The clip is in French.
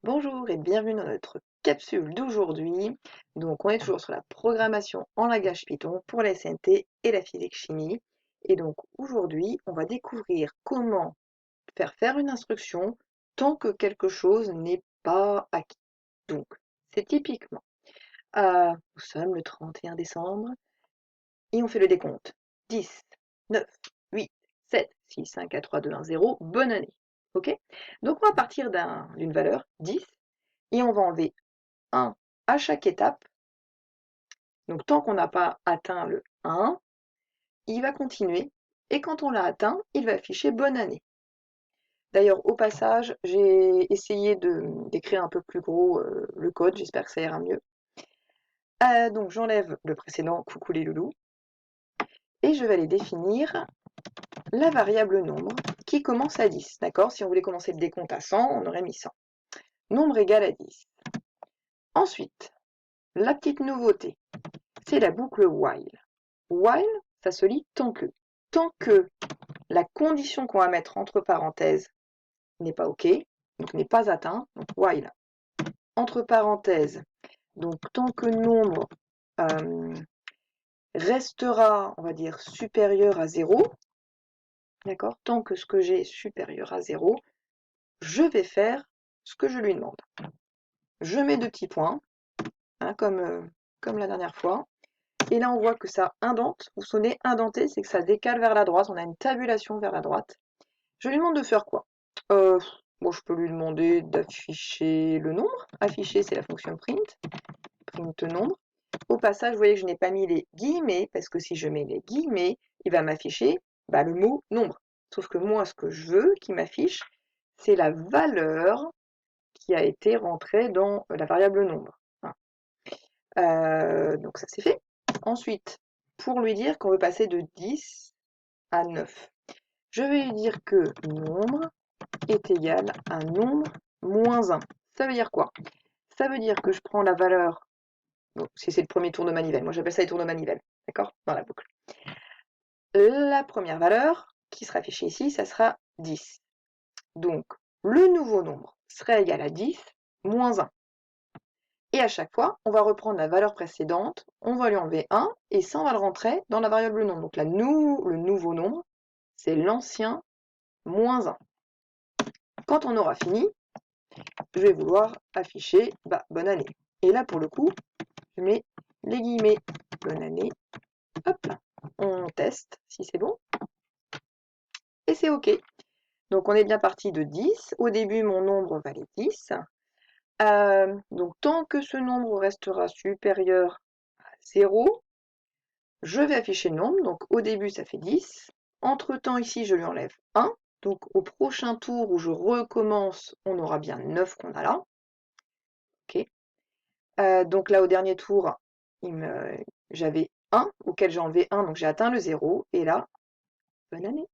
Bonjour et bienvenue dans notre capsule d'aujourd'hui. Donc, on est toujours sur la programmation en langage Python pour la SNT et la physique-chimie. Et donc, aujourd'hui, on va découvrir comment faire une instruction tant que quelque chose n'est pas acquis. Donc, c'est typiquement, nous sommes le 31 décembre et on fait le décompte. 10, 9, 8, 7, 6, 5, 4, 3, 2, 1, 0. Bonne année. OK? Donc, on va partir d'une valeur 10 et on va enlever 1 à chaque étape. Donc tant qu'on n'a pas atteint le 1, il va continuer. Et quand on l'a atteint, il va afficher bonne année. D'ailleurs, au passage, j'ai essayé d'écrire un peu plus gros le code, j'espère que ça ira mieux. Donc j'enlève le précédent, coucou les loulous, et je vais aller définir la variable nombre qui commence à 10. D'accord? Si on voulait commencer le décompte à 100, on aurait mis 100. Nombre égal à 10. Ensuite, la petite nouveauté, c'est la boucle while. While, ça se lit tant que. Tant que la condition qu'on va mettre entre parenthèses n'est pas OK, donc n'est pas atteint, donc while. Entre parenthèses, donc tant que nombre restera, on va dire, supérieur à 0, d'accord, tant que ce que j'ai est supérieur à 0, je vais faire ce que je lui demande. Je mets 2 petits points, hein, comme la dernière fois. Et là, on voit que ça indente. Vous sonnez indenté, c'est que ça décale vers la droite. On a une tabulation vers la droite. Je lui demande de faire quoi? Bon, je peux lui demander d'afficher le nombre. Afficher, c'est la fonction print. Print nombre. Au passage, vous voyez que je n'ai pas mis les guillemets, parce que si je mets les guillemets, il va m'afficher le mot nombre. Sauf que moi, ce que je veux qu'il m'affiche, c'est la valeur qui a été rentrée dans la variable nombre. Donc ça c'est fait. Ensuite, pour lui dire qu'on veut passer de 10 à 9, je vais lui dire que nombre est égal à nombre moins 1. Ça veut dire quoi? Ça veut dire que je prends la valeur, donc si c'est le premier tour de manivelle, moi j'appelle ça les tours de manivelle, d'accord? Dans la boucle. La première valeur qui sera affichée ici, ça sera 10. Donc, le nouveau nombre serait égal à 10 moins 1. Et à chaque fois, on va reprendre la valeur précédente, on va lui enlever 1, et ça, on va le rentrer dans la variable nombre. Donc le nouveau nombre, c'est l'ancien moins 1. Quand on aura fini, je vais vouloir afficher bonne année. Et là, pour le coup, je mets les guillemets bonne année. Hop là, on teste si c'est bon. Et c'est OK. Donc on est bien parti de 10. Au début, mon nombre valait 10. Donc tant que ce nombre restera supérieur à 0, je vais afficher le nombre. Donc au début, ça fait 10. Entre-temps, ici, je lui enlève 1. Donc au prochain tour où je recommence, on aura bien 9 qu'on a là. OK. Donc là, au dernier tour, j'avais 1, auquel j'ai enlevé 1, donc j'ai atteint le 0. Et là, bonne année.